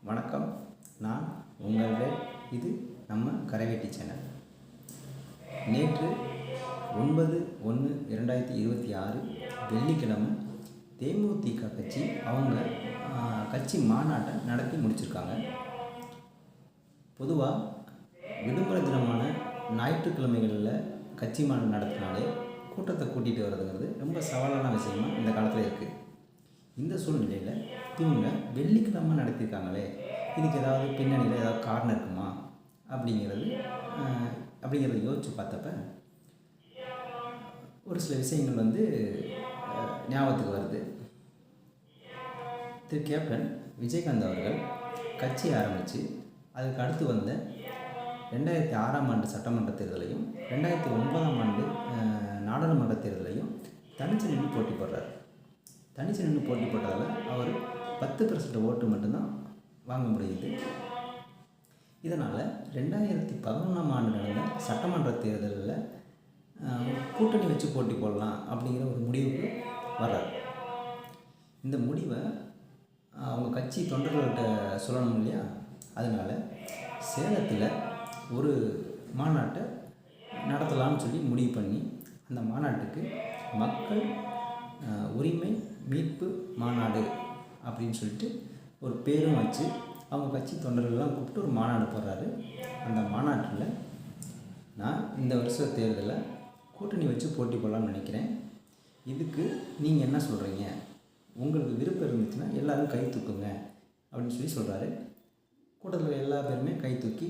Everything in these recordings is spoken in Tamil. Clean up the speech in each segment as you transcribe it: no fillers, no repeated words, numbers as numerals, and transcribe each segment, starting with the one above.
வணக்கம். நான் உங்கள் வேல். இது நம்ம கரைவேட்டி சேனல். நேற்று 9/1/2026 வெள்ளிக்கிழமை தேமுதிக கட்சி அவங்க கட்சி மாநாட்டை நடத்தி முடிச்சிருக்காங்க. பொதுவாக விடுமுறை தினமான ஞாயிற்றுக்கிழமைகளில் கட்சி மாநாடு நடத்தினாலே கூட்டத்தை கூட்டிகிட்டு வர்றதுங்கிறது ரொம்ப சவாலான விஷயமா இந்த காலத்தில் இருக்குது. இந்த சூழ்நிலையில் இவங்க வெள்ளிக்கிழமை நடத்தியிருக்காங்களே, இதுக்கு ஏதாவது பின்னணியில் ஏதாவது காரணம் இருக்குமா அப்படிங்கிறத யோசித்து பார்த்தப்ப ஒரு சில விஷயங்கள் ஞாபகத்துக்கு வருது. திரு கேப்டன் விஜயகாந்த் அவர்கள் கட்சி ஆரம்பித்து அதுக்கு அடுத்து வந்த 2006ஆம் ஆண்டு சட்டமன்ற தேர்தலையும் 2009ஆம் ஆண்டு நாடாளுமன்ற தேர்தலையும் தனிச்சு நின்று போட்டி போடுறார். தனிச்சு நின்று போட்டி போட்டதால் அவர் 10% ஓட்டு மட்டும்தான் வாங்க முடியுது. இதனால் 2011ஆம் ஆண்டு நடந்த சட்டமன்ற தேர்தலில் கூட்டணி வச்சு போட்டி போடலாம் அப்படிங்கிற ஒரு முடிவுக்கு வர்றார். இந்த முடிவை அவங்க கட்சி தொண்டர்கள்கிட்ட சொல்லணும் இல்லையா? அதனால் சேலத்தில் ஒரு மாநாட்டை நடத்தலாம்னு சொல்லி முடிவு பண்ணி அந்த மாநாட்டுக்கு மக்கள் உரிமை மீட்பு மாநாடு அப்படின்னு சொல்லிட்டு ஒரு பேரும் வச்சு அவங்க கட்சி தொண்டர்கள்லாம் கூப்பிட்டு ஒரு மாநாடு போடுறாரு. அந்த மாநாட்டில் நான் இந்த வருஷ தேர்தலில் கூட்டணி வச்சு போட்டி போடலாம்னு நினைக்கிறேன், இதுக்கு நீங்கள் என்ன சொல்கிறீங்க, உங்களுக்கு விருப்பம் இருந்துச்சுன்னா எல்லோரும் கை தூக்குங்க அப்படின்னு சொல்லி சொல்கிறாரு. கூட்டத்தில் எல்லா பேருமே கை தூக்கி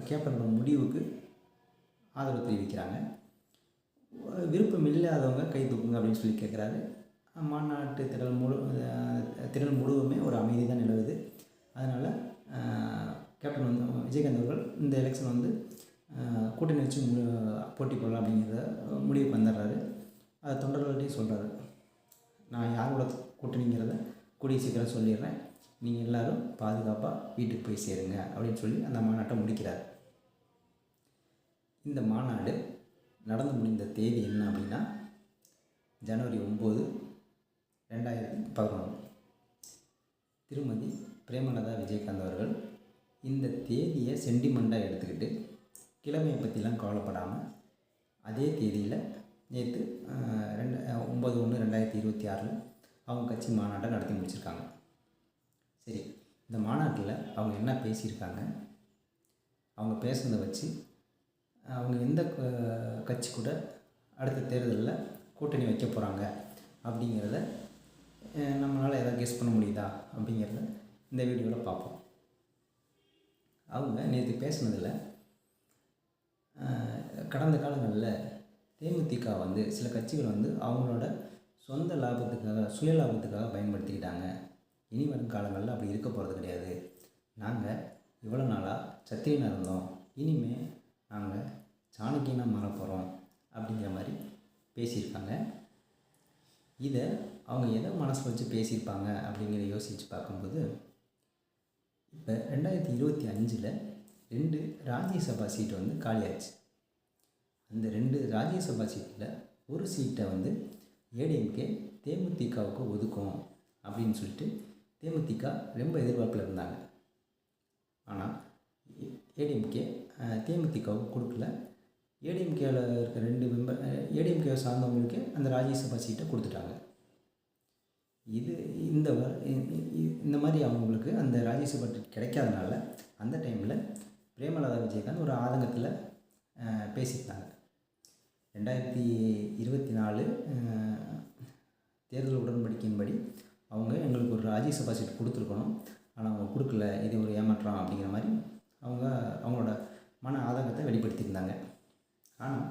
கேப்டனோட முடிவுக்கு ஆதரவு தெரிவிக்கிறாங்க. விருப்பம் இல்லாதவங்க கை தூக்குங்க அப்படின்னு சொல்லி கேட்குறாரு. மாநாட்டு திடல் முழுவதுமே ஒரு அமைதி தான் நிலவுது. அதனால் கேப்டன் விஜயகாந்த் அவர்கள் இந்த எலெக்ஷன் கூட்டணி வச்சு போட்டி போடலாம் அப்படிங்கிறத முடிவுக்கு வந்துடுறாரு. அதை தொண்டர்கள்ட்டையும் சொல்கிறாரு, நான் யாரோட கூட்டணிங்கிறத கூடிய சீக்கிரம் சொல்லிடுறேன், நீங்கள் எல்லோரும் பாதுகாப்பாக வீட்டுக்கு போய் சேருங்க அப்படின்னு சொல்லி அந்த மாநாட்டை முடிக்கிறார். இந்த மாநாடு நடந்து முடிந்த தேதி என்ன அப்படின்னா ஜனவரி 9, 2011. திருமதி பிரேமலதா விஜயகாந்த் அவர்கள் இந்த தேதியை சென்டிமெண்ட்டாக எடுத்துக்கிட்டு கிழமையை பற்றிலாம் கவலைப்படாமல் அதே தேதியில் நேற்று 9/1/2026 அவங்க கட்சி மாநாட்டை நடத்தி முடிச்சிருக்காங்க. சரி, இந்த மாநாட்டில் அவங்க என்ன பேசியிருக்காங்க, அவங்க பேசுனதை வச்சு அவங்க எந்த கட்சி கூட அடுத்த தேர்தலில் கூட்டணி வைக்க போகிறாங்க அப்படிங்கிறத நம்மளால் எதாவது கெஸ் பண்ண முடியுதா அப்படிங்கிறத இந்த வீடியோவில் பார்ப்போம். அவங்க நேற்று பேசுனதில் கடந்த காலங்களில் தேமுதிக சில கட்சிகள் அவங்களோட சொந்த லாபத்துக்காக சுய லாபத்துக்காக பயன்படுத்திக்கிட்டாங்க, இனி வரும் காலங்களில் அப்படி இருக்க போகிறது கிடையாது, நாங்கள் இவ்வளோ நாளாக சத்திரியனாக இருந்தோம், இனிமேல் நாங்கள் சாணக்கியனாக மாற போகிறோம் அப்படிங்கிற மாதிரி பேசியிருக்காங்க. இதை அவங்க எதை மனசில் வச்சு பேசியிருப்பாங்க அப்படிங்கிற யோசித்து பார்க்கும்போது, இப்போ 2025 2 ராஜ்யசபா சீட்டு காலியாச்சு. அந்த 2 ராஜ்யசபா சீட்டில் ஒரு சீட்டை ஏடிஎம்கே தேமுதிகவுக்கு ஒதுக்கும் அப்படின்னு சொல்லிட்டு தேமுதிக ரொம்ப எதிர்பார்ப்பில் இருந்தாங்க. ஆனால் ஏடிஎம்கே தேமுதிகவுக்கு கொடுக்கல. ஏடிஎம்கேவில் இருக்க 2 மெம்பர் ஏடிஎம்கேவை சார்ந்தவங்களுக்கே அந்த ராஜ்யசபா சீட்டை கொடுத்துட்டாங்க. இந்த மாதிரி அவங்களுக்கு அந்த ராஜ்யசபா கிடைக்காதனால அந்த டைமில் பிரேமலதா விஜயகாந்த் ஒரு ஆதங்கத்தில் பேசியிருந்தாங்க. 2024 தேர்தல் உடன்படிக்கையின்படி அவங்க எங்களுக்கு ஒரு ராஜ்யசபா சீட் கொடுத்துருக்கணும், ஆனால் அவங்க கொடுக்கல, இது ஒரு ஏமாற்றம் அப்படிங்கிற மாதிரி அவங்களோட மன ஆதங்கத்தை வெளிப்படுத்தியிருந்தாங்க. ஆனால்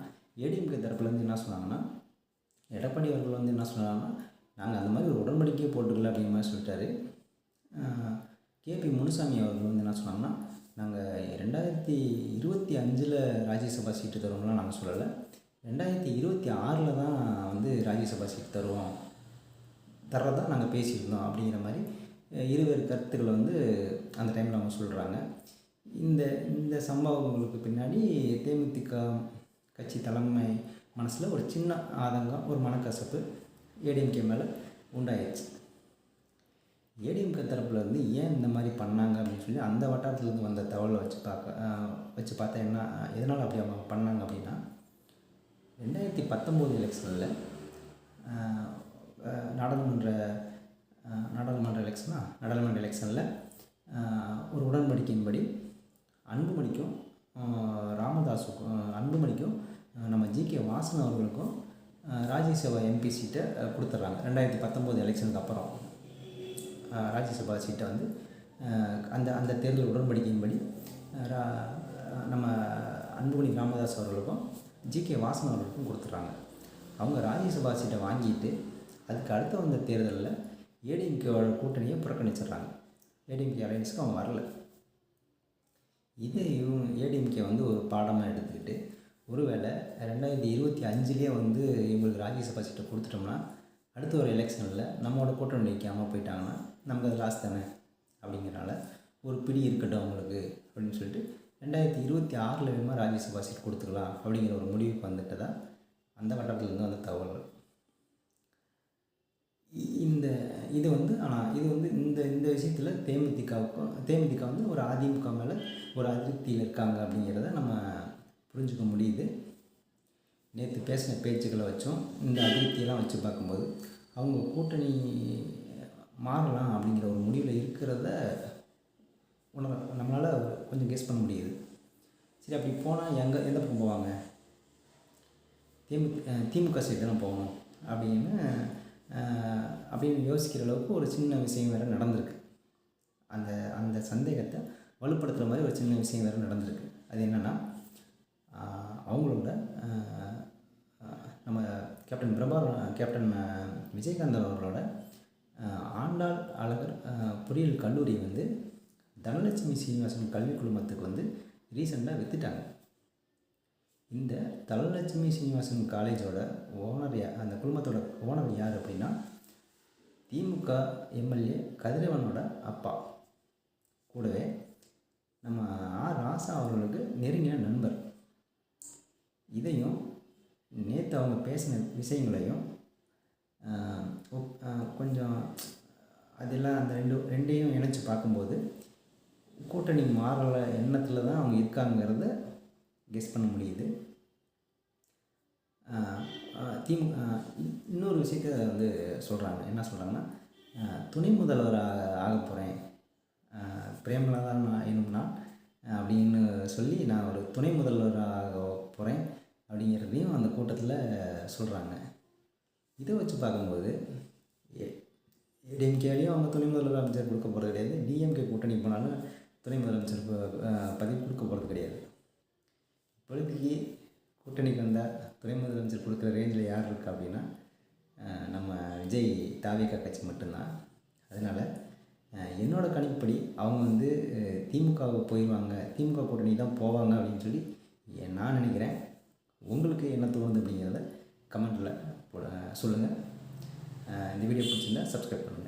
ஏடிஎம்கே தரப்புலேருந்து என்ன சொன்னாங்கன்னா, எடப்பாடி அவர்கள் என்ன சொன்னாங்கன்னா, நாங்கள் அந்த மாதிரி ஒரு உடன்படிக்கையே போட்டுக்கல அப்படிங்கிற மாதிரி சொல்லிட்டாரு. கேபி முனுசாமி அவர்கள் என்ன சொன்னாங்கன்னா, நாங்கள் 2025 ராஜ்யசபா சீட்டு தருவோம்லாம் நாங்கள் சொல்லலை, 2026 தான் ராஜ்யசபா சீட்டு தர்றதான் நாங்கள் பேசியிருந்தோம் அப்படிங்கிற மாதிரி இருவேறு கருத்துக்களை அந்த டைமில் அவங்க சொல்கிறாங்க. இந்த சம்பவங்களுக்கு பின்னாடி தேமுதிக கட்சி தலைமை மனசில் ஒரு சின்ன ஆதங்கம், ஒரு மனக்கசப்பு ஏடிஎம்கே மேலே உண்டாயிடுச்சு. ஏடிஎம்கே தரப்பில் இருந்து ஏன் இந்த மாதிரி பண்ணாங்க அப்படின்னு சொல்லி அந்த வட்டாரத்துலேருந்து வந்த தகவலை வச்சு பார்த்தா என்ன எதனால் அப்படி அவங்க பண்ணாங்க அப்படின்னா 2019 எலெக்ஷனில் நாடாளுமன்ற எலெக்ஷனில் ஒரு உடன்படிக்கையின்படி அன்புமணிக்கும் அன்புமணிக்கும் நம்ம ஜிகே வாசன் அவர்களுக்கும் ராஜ்யசபா எம்பி சீட்டை கொடுத்துட்றாங்க. 2019 எலெக்ஷனுக்கு அப்புறம் ராஜ்யசபா சீட்டை வந்து அந்த தேர்தல் உடன்படிக்கையின்படி நம்ம அன்புமணி ராமதாஸ் அவர்களுக்கும் ஜிகே வாசன் அவர்களுக்கும் கொடுத்துட்றாங்க. அவங்க ராஜ்யசபா சீட்டை வாங்கிட்டு அதுக்கு அடுத்து வந்த தேர்தலில் ஏடிஎம்கேவோட கூட்டணியை புறக்கணிச்சிடுறாங்க. ஏடிஎம்கே அலையன்ஸுக்கு அவங்க வரல. இது ஏடிஎம்கே வந்து ஒரு பாடமாக எடுத்துக்கிட்டு ஒருவேளை 2025 வந்து இவங்களுக்கு ராஜ்யசபா சீட்டை கொடுத்துட்டோம்னா அடுத்த ஒரு எலெக்ஷனில் நம்மளோட கூட்டணி நிற்காமல் போயிட்டாங்கன்னா நமக்கு அது லாஸ் தானே அப்படிங்கிறனால ஒரு பிடி இருக்கட்டும் அவங்களுக்கு அப்படின்னு சொல்லிட்டு 2026 வேணுமா ராஜ்யசபா சீட் கொடுத்துக்கலாம் அப்படிங்கிற ஒரு முடிவுக்கு வந்துட்டு தான் அந்த வட்டாரத்துலேருந்து வந்த தகவல்கள். இது வந்து இந்த விஷயத்தில் தேமுதிக வந்து ஒரு அதிமுக மேலே ஒரு அதிருப்தியில் இருக்காங்க அப்படிங்கிறத நம்ம புரிஞ்சுக்க முடியுது. நேற்று பேசின பேச்சுக்களை வச்சும் இந்த அதிருப்தியெல்லாம் வச்சு பார்க்கும்போது அவங்க கூட்டணி மாறலாம் அப்படிங்கிற ஒரு முடிவில் இருக்கிறத நம்மளால் கொஞ்சம் கெஸ் பண்ண முடியுது. சரி, அப்படி போனால் எந்த பக்கம் போவாங்க? திமுக சைடு தானே போகணும் அப்படின்னு யோசிக்கிற அளவுக்கு ஒரு சின்ன விஷயம் வேறு நடந்திருக்கு. அந்த சந்தேகத்தை வலுப்படுத்துகிற மாதிரி ஒரு சின்ன விஷயம் வேறு நடந்திருக்கு. அது என்னென்னா, அவங்களோட நம்ம கேப்டன் விஜயகாந்த் அவர்களோட ஆண்டாள் அழகர் பொறியியல் கல்லூரி வந்து தனலட்சுமி சீனிவாசன் கல்விக் குழுமத்துக்கு வந்து ரீசெண்டாக விற்றுட்டாங்க. இந்த தனலட்சுமி சீனிவாசன் காலேஜோட ஓனர் அந்த குழுமத்தோட ஓனர் யார் அப்படின்னா திமுக எம்எல்ஏ கதிரவனோட அப்பா, கூடவே நம்ம ராசா அவர்களுக்கு நெருங்கின நண்பர். இதையும் நேற்று அவங்க பேசின விஷயங்களையும் கொஞ்சம் அதெல்லாம் அந்த ரெண்டையும் இணைச்சி பார்க்கும்போது கூட்டணி மாறல எண்ணத்தில் தான் அவங்க இருக்காங்கிறத கெஸ் பண்ண முடியுது. இன்னொரு விஷயத்தை வந்து சொல்கிறாங்க. என்ன சொல்கிறாங்கன்னா, துணை முதல்வராக ஆக போகிறேன், பிரேமலதா வேணும்னா அப்படின்னு சொல்லி நான் ஒரு துணை முதல்வராக போகிறேன் அப்படிங்கிறதையும் அந்த கூட்டத்தில் சொல்கிறாங்க. இதை வச்சு பார்க்கும்போது ஏடிஎம்கேலையும் அவங்க துணை முதல்வர் அமைச்சர் கொடுக்க போகிறது கிடையாது. டிஎம்கே கூட்டணி போனாலும் துணை முதலமைச்சர் பதவி கொடுக்க போகிறது கிடையாது. இப்பொழுதைக்கு கூட்டணிக்கு வந்தால் துணை முதலமைச்சர் கொடுக்குற ரேஞ்சில் யார் இருக்கா அப்படின்னா நம்ம விஜய் தாவேகா கட்சி மட்டும்தான். அதனால் என்னோடய கணிப்படி அவங்க வந்து திமுகவுக்கு போயிடுவாங்க, திமுக கூட்டணி தான் போவாங்க அப்படின்னு சொல்லி நான் நினைக்கிறேன். உங்களுக்கு என்ன தோணுது அப்படிங்கிறத கமெண்ட்டில் சொல்லுங்கள். இந்த வீடியோ பிடிச்சிருந்தா சப்ஸ்கிரைப் பண்ணுங்கள்.